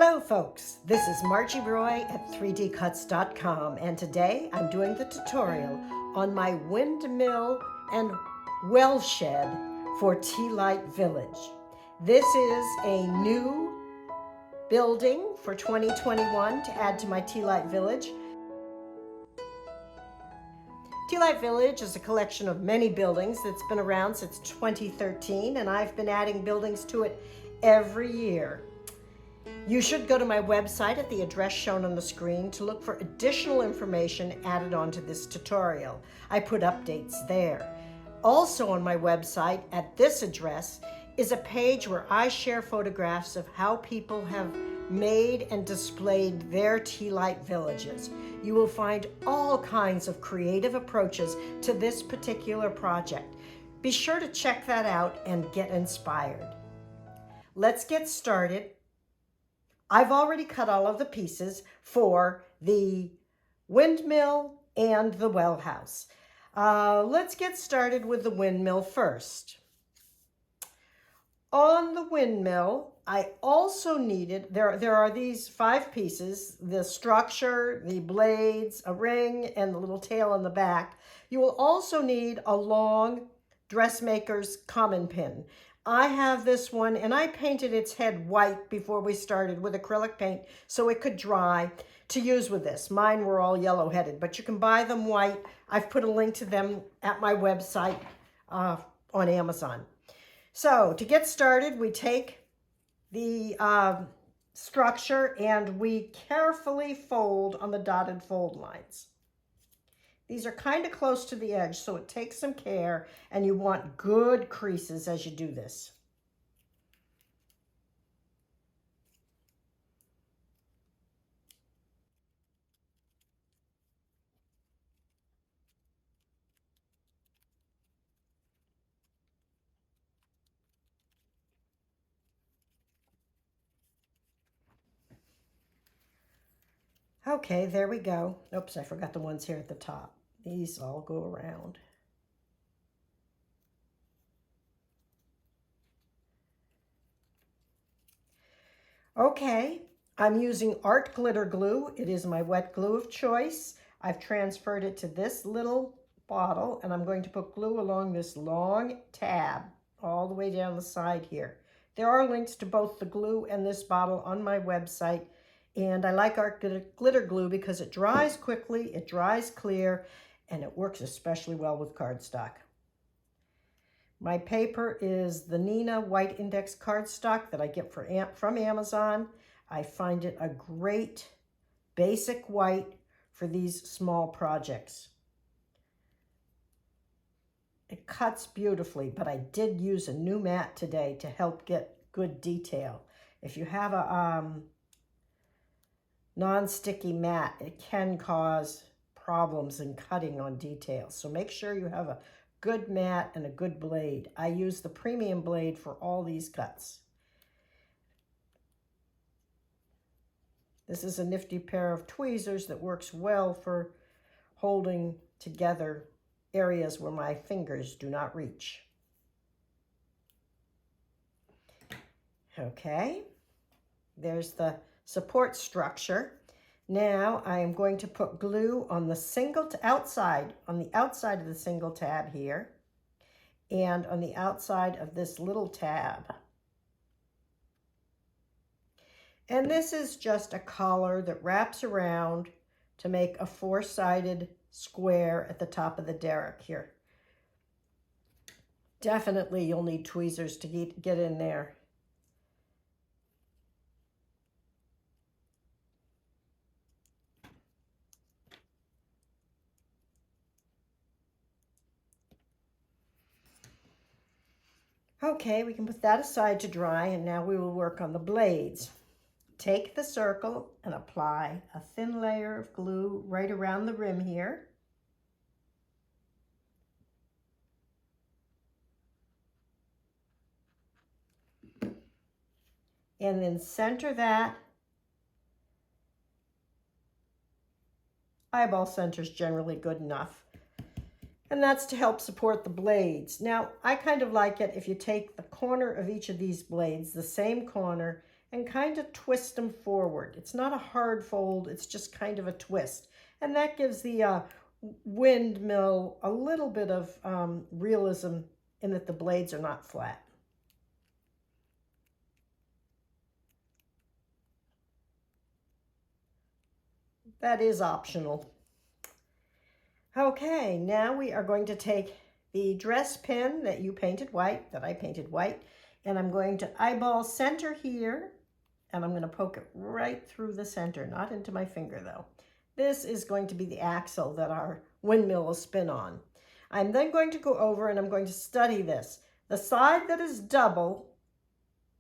Hello folks, this is Margie Roy at 3dcuts.com and today I'm doing the tutorial on my windmill and well shed for Tea Light Village. This is a new building for 2021 to add to my Tea Light Village. Tea Light Village is a collection of many buildings that's been around since 2013 and I've been adding buildings to it every year. You should go to my website at the address shown on the screen to look for additional information added onto this tutorial. I put updates there. Also on my website at this address is a page where I share photographs of how people have made and displayed their tea light villages. You will find all kinds of creative approaches to this particular project. Be sure to check that out and get inspired. Let's get started. I've already cut all of the pieces for the windmill and the well house. Let's get started with the windmill first. On the windmill, I also needed, there are these 5 pieces, the structure, the blades, a ring, and the little tail on the back. You will also need a long dressmaker's common pin. I have this one and I painted its head white before we started with acrylic paint so it could dry to use with this. Mine were all yellow headed, but you can buy them white. I've put a link to them at my website on Amazon. So to get started, we take the structure and we carefully fold on the dotted fold lines. These are kind of close to the edge, so it takes some care, and you want good creases as you do this. Okay, there we go. Oops, I forgot the ones here at the top. These all go around. Okay, I'm using art glitter glue. It is my wet glue of choice. I've transferred it to this little bottle and I'm going to put glue along this long tab all the way down the side here. There are links to both the glue and this bottle on my website. And I like art glitter glue because it dries quickly, it dries clear, and it works especially well with cardstock. My paper is the Nina White Index cardstock that I get from Amazon. I find it a great basic white for these small projects. It cuts beautifully, but I did use a new mat today to help get good detail. If you have a non-sticky mat, it can cause problems in cutting on details. So make sure you have a good mat and a good blade. I use the premium blade for all these cuts. This is a nifty pair of tweezers that works well for holding together areas where my fingers do not reach. Okay, there's the support structure. Now I am going to put glue on the outside of the single tab here and on the outside of this little tab. And this is just a collar that wraps around to make a 4-sided square at the top of the derrick here. Definitely you'll need tweezers to get in there. Okay, we can put that aside to dry, and now we will work on the blades. Take the circle and apply a thin layer of glue right around the rim here. And then center that. Eyeball center is generally good enough. And that's to help support the blades. Now, I kind of like it if you take the corner of each of these blades, the same corner, and kind of twist them forward. It's not a hard fold, it's just kind of a twist. And that gives the windmill a little bit of realism in that the blades are not flat. That is optional. Okay, now we are going to take the dress pin that you painted white, that I painted white, and I'm going to eyeball center here, and I'm going to poke it right through the center, not into my finger though. This is going to be the axle that our windmill will spin on. I'm then going to go over and I'm going to study this. The side that is double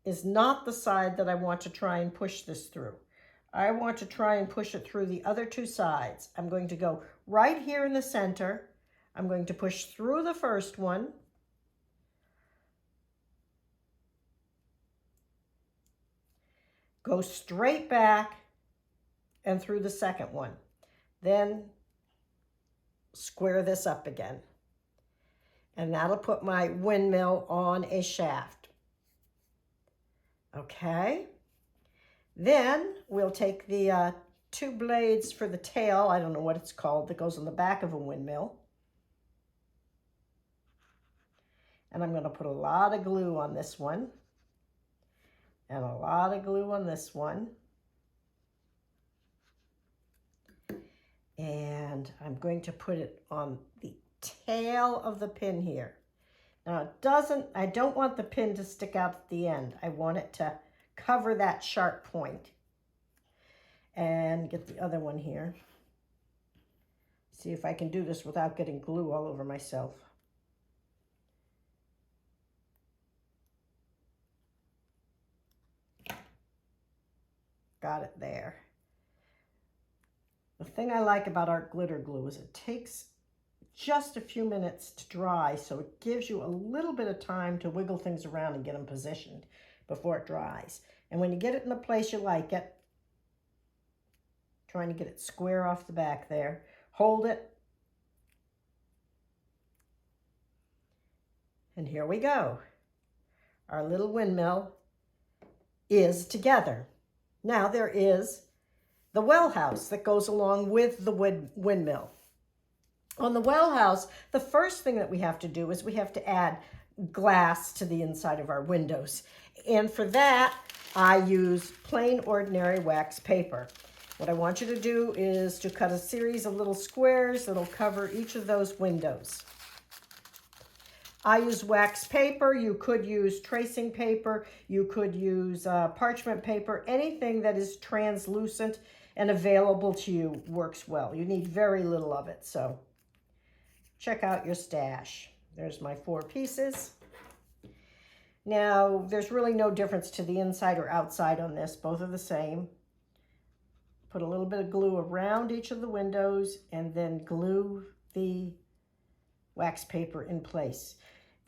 is not the side that I want to try and push this through. I want to try and push it through the other two sides. I'm going to go right here in the center. I'm going to push through the first one. Go straight back and through the second one. Then square this up again. And that'll put my windmill on a shaft. Okay. Then we'll take the two blades for the tail, I don't know what it's called, that goes on the back of a windmill. And I'm going to put a lot of glue on this one. And a lot of glue on this one. And I'm going to put it on the tail of the pin here. Now I don't want the pin to stick out at the end. I want it to cover that sharp point. And get the other one here. See if I can do this without getting glue all over myself. Got it there. The thing I like about art glitter glue is it takes just a few minutes to dry, so it gives you a little bit of time to wiggle things around and get them positioned before it dries. And when you get it in the place you like it, trying to get it square off the back there, hold it, and here we go. Our little windmill is together. Now there is the well house that goes along with the windmill. On the well house, the first thing that we have to do is we have to add glass to the inside of our windows. And for that, I use plain ordinary wax paper. What I want you to do is to cut a series of little squares that'll cover each of those windows. I use wax paper. You could use tracing paper. You could use parchment paper. Anything that is translucent and available to you works well. You need very little of it, so check out your stash. There's my 4 pieces. Now, there's really no difference to the inside or outside on this. Both are the same. Put a little bit of glue around each of the windows and then glue the wax paper in place.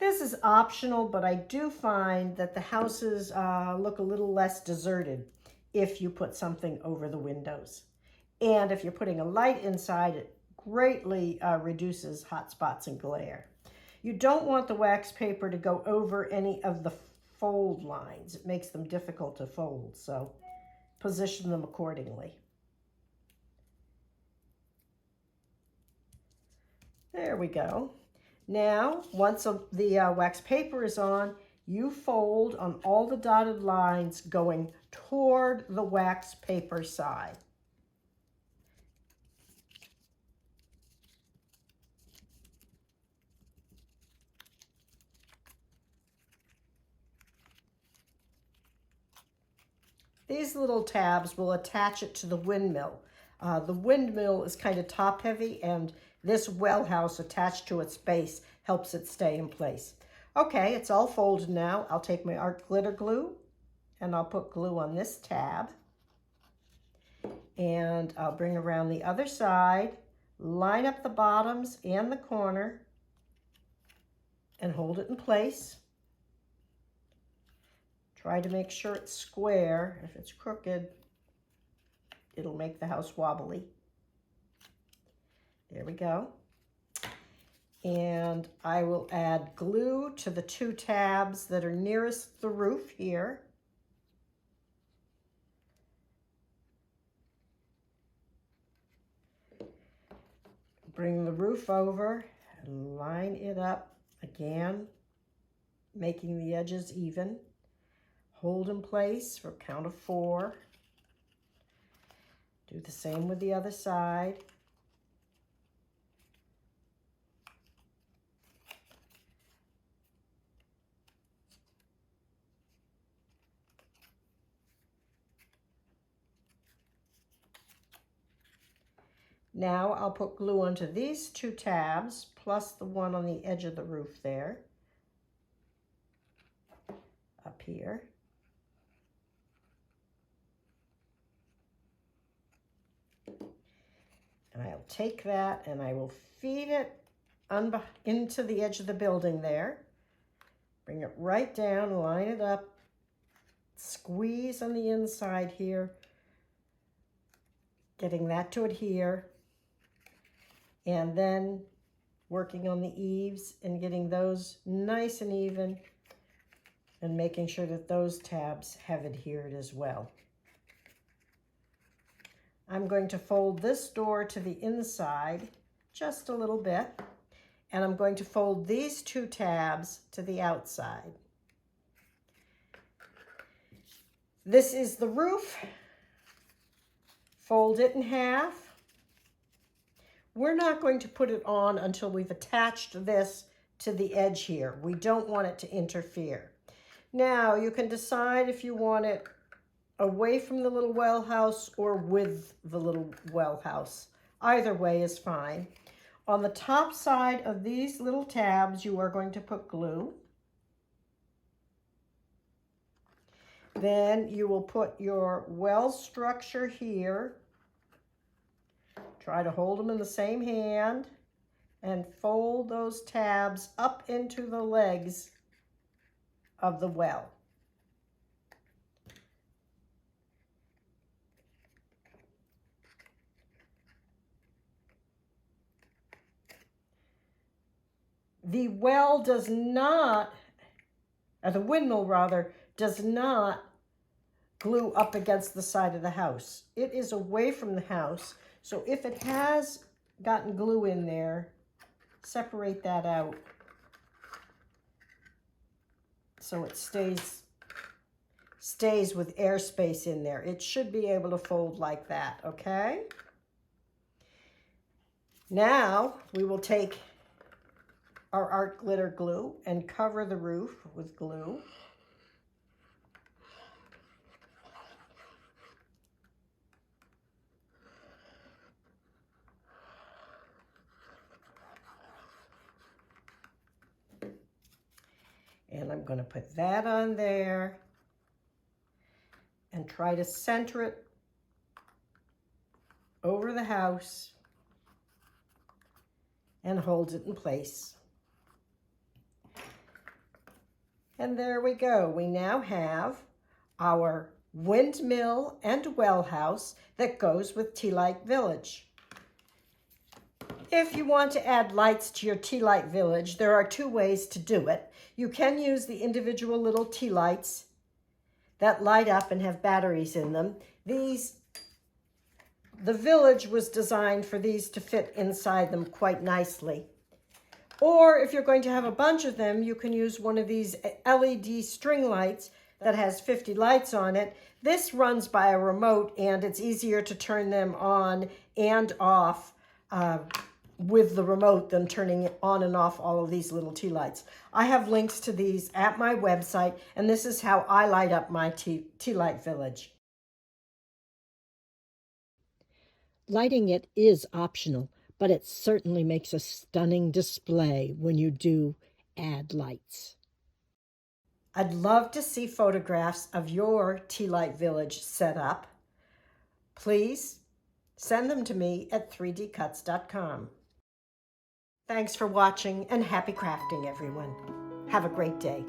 This is optional, but I do find that the houses look a little less deserted if you put something over the windows. And if you're putting a light inside, it greatly reduces hot spots and glare. You don't want the wax paper to go over any of the fold lines. It makes them difficult to fold, so position them accordingly. There we go. Now, once the wax paper is on, you fold on all the dotted lines going toward the wax paper side. These little tabs will attach it to the windmill. The windmill is kind of top heavy, and this well house attached to its base helps it stay in place. Okay, it's all folded now. I'll take my art glitter glue and I'll put glue on this tab. And I'll bring around the other side, line up the bottoms and the corner, and hold it in place. Try to make sure it's square. If it's crooked, it'll make the house wobbly. There we go. And I will add glue to the 2 tabs that are nearest the roof here. Bring the roof over and line it up again, making the edges even. Hold in place for a count of 4. Do the same with the other side. Now I'll put glue onto these 2 tabs, plus the one on the edge of the roof there, up here. And I'll take that and I will feed it into the edge of the building there. Bring it right down, line it up, squeeze on the inside here, getting that to adhere. And then working on the eaves and getting those nice and even and making sure that those tabs have adhered as well. I'm going to fold this door to the inside just a little bit, and I'm going to fold these 2 tabs to the outside. This is the roof. Fold it in half. We're not going to put it on until we've attached this to the edge here. We don't want it to interfere. Now you can decide if you want it away from the little well house or with the little well house. Either way is fine. On the top side of these little tabs, you are going to put glue. Then you will put your well structure here. Try to hold them in the same hand and fold those tabs up into the legs of the well. The well does not, or the windmill rather, does not glue up against the side of the house. It is away from the house. So if it has gotten glue in there, separate that out so it stays with airspace in there. It should be able to fold like that, okay? Now we will take our art glitter glue and cover the roof with glue. And I'm going to put that on there and try to center it over the house and hold it in place. And there we go. We now have our windmill and well house that goes with Tea Light Village. If you want to add lights to your Tea Light Village, there are 2 ways to do it. You can use the individual little tea lights that light up and have batteries in them. The village was designed for these to fit inside them quite nicely. Or if you're going to have a bunch of them, you can use one of these LED string lights that has 50 lights on it. This runs by a remote and it's easier to turn them on and off with the remote than turning on and off all of these little tea lights. I have links to these at my website, and this is how I light up my tea light village. Lighting it is optional, but it certainly makes a stunning display when you do add lights. I'd love to see photographs of your Tea Light Village set up. Please send them to me at 3dcuts.com. Thanks for watching and happy crafting, everyone. Have a great day.